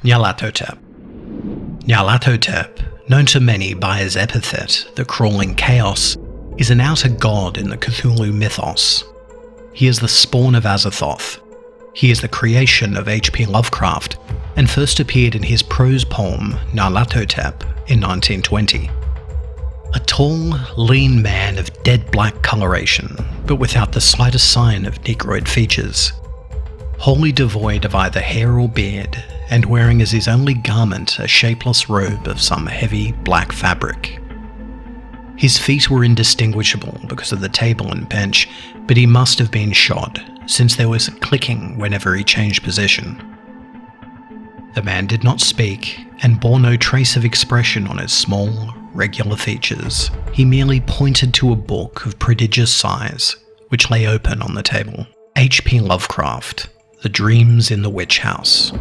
Nyarlathotep. Nyarlathotep, known to many by his epithet, the Crawling Chaos, is an outer god in the Cthulhu mythos. He is the spawn of Azathoth. He is the creation of H.P. Lovecraft and first appeared in his prose poem Nyarlathotep in 1920. A tall, lean man of dead black coloration, but without the slightest sign of negroid features. Wholly devoid of either hair or beard, and wearing as his only garment a shapeless robe of some heavy black fabric. His feet were indistinguishable because of the table and bench, but he must have been shod, since there was a clicking whenever he changed position. The man did not speak, and bore no trace of expression on his small, regular features. He merely pointed to a book of prodigious size, which lay open on the table. H.P. Lovecraft, The Dreams in the Witch House.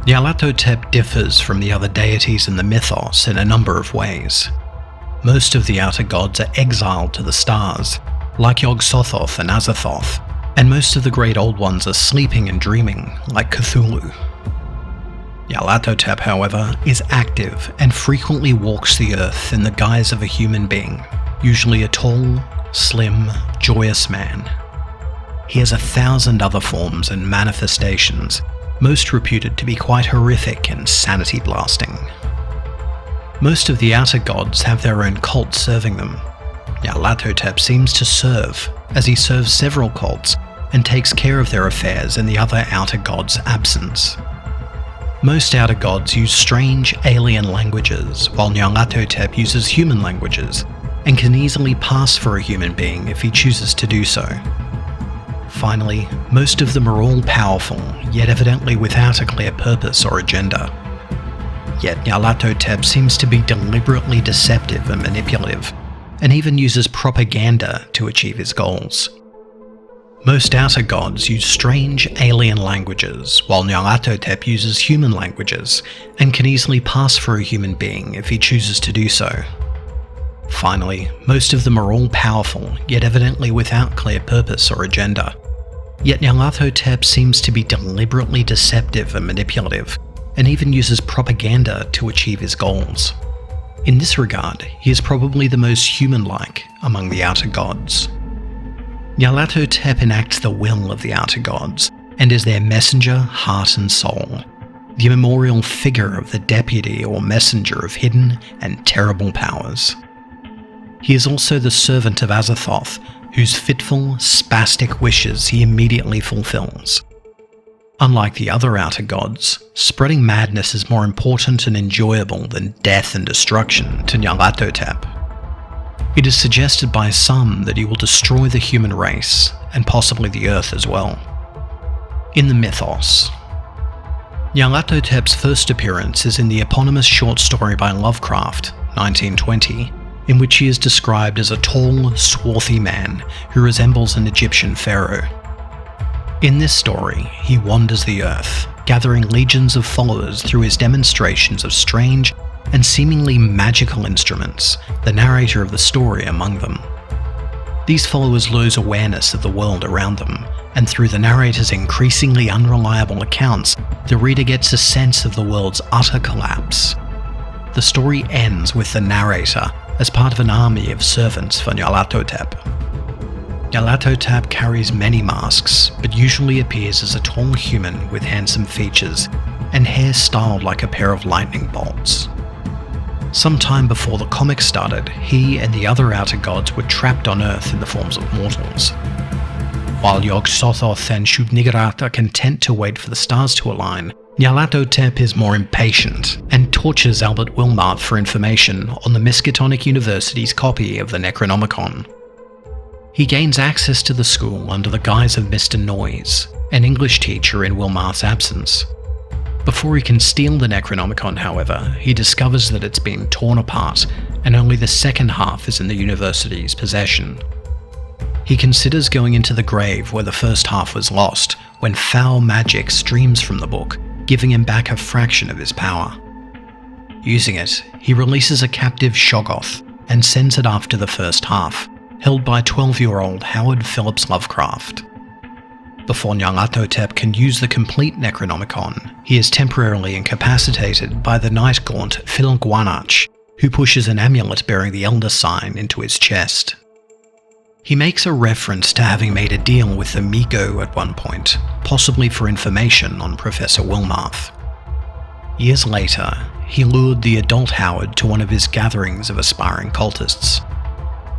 Nyarlathotep differs from the other deities in the mythos in a number of ways. Most of the outer gods are exiled to the stars, like Yog-Sothoth and Azathoth, and most of the great old ones are sleeping and dreaming, like Cthulhu. Nyarlathotep, however, is active and frequently walks the earth in the guise of a human being, usually a tall, slim, joyous man. He has 1,000 other forms and manifestations, most reputed to be quite horrific and sanity-blasting. Most of the outer gods have their own cult serving them. Nyarlathotep seems to serve, as he serves several cults and takes care of their affairs in the other outer gods' absence. Most outer gods use strange alien languages, while Nyarlathotep uses human languages, and can easily pass for a human being if he chooses to do so. Finally, most of them are all powerful, yet evidently without a clear purpose or agenda. Yet Nyarlathotep seems to be deliberately deceptive and manipulative, and even uses propaganda to achieve his goals. Most outer gods use strange alien languages, while Nyarlathotep uses human languages, and can easily pass for a human being if he chooses to do so. Finally, most of them are all powerful, yet evidently without clear purpose or agenda. Yet Nyarlathotep seems to be deliberately deceptive and manipulative, and even uses propaganda to achieve his goals. In this regard, he is probably the most human-like among the outer gods. Nyarlathotep enacts the will of the outer gods, and is their messenger, heart and soul, the immemorial figure of the deputy or messenger of hidden and terrible powers. He is also the servant of Azathoth, whose fitful, spastic wishes he immediately fulfills. Unlike the other outer gods, spreading madness is more important and enjoyable than death and destruction to Nyarlathotep. It is suggested by some that he will destroy the human race, and possibly the earth as well. In the mythos, Nyarlathotep's first appearance is in the eponymous short story by Lovecraft, 1920, in which he is described as a tall, swarthy man who resembles an Egyptian pharaoh. In this story, he wanders the earth, gathering legions of followers through his demonstrations of strange and seemingly magical instruments, the narrator of the story among them. These followers lose awareness of the world around them, and through the narrator's increasingly unreliable accounts, the reader gets a sense of the world's utter collapse. The story ends with the narrator as part of an army of servants for Nyarlathotep. Nyarlathotep carries many masks, but usually appears as a tall human with handsome features and hair styled like a pair of lightning bolts. Sometime before the comic started, he and the other outer gods were trapped on Earth in the forms of mortals. While Yog-Sothoth and Shub-Niggurath are content to wait for the stars to align, Nyarlathotep is more impatient and tortures Albert Wilmarth for information on the Miskatonic University's copy of the Necronomicon. He gains access to the school under the guise of Mr. Noise, an English teacher in Wilmarth's absence. Before he can steal the Necronomicon, however, he discovers that it's been torn apart and only the second half is in the university's possession. He considers going into the grave where the first half was lost when foul magic streams from the book, giving him back a fraction of his power. Using it, he releases a captive Shoggoth and sends it after the first half, held by 12-year-old Howard Phillips Lovecraft. Before Nyarlathotep can use the complete Necronomicon, he is temporarily incapacitated by the night gaunt Filguanach, who pushes an amulet bearing the Elder Sign into his chest. He makes a reference to having made a deal with the Migo at one point, possibly for information on Professor Wilmarth. Years later, he lured the adult Howard to one of his gatherings of aspiring cultists.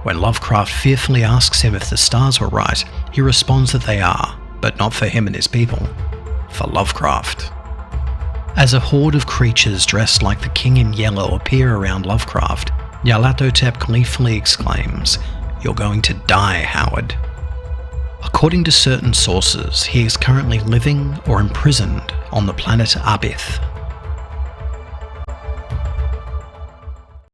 When Lovecraft fearfully asks him if the stars were right, he responds that they are, but not for him and his people, for Lovecraft. As a horde of creatures dressed like the King in Yellow appear around Lovecraft, Nyarlathotep gleefully exclaims, "You're going to die, Howard." According to certain sources, he is currently living or imprisoned on the planet Abith,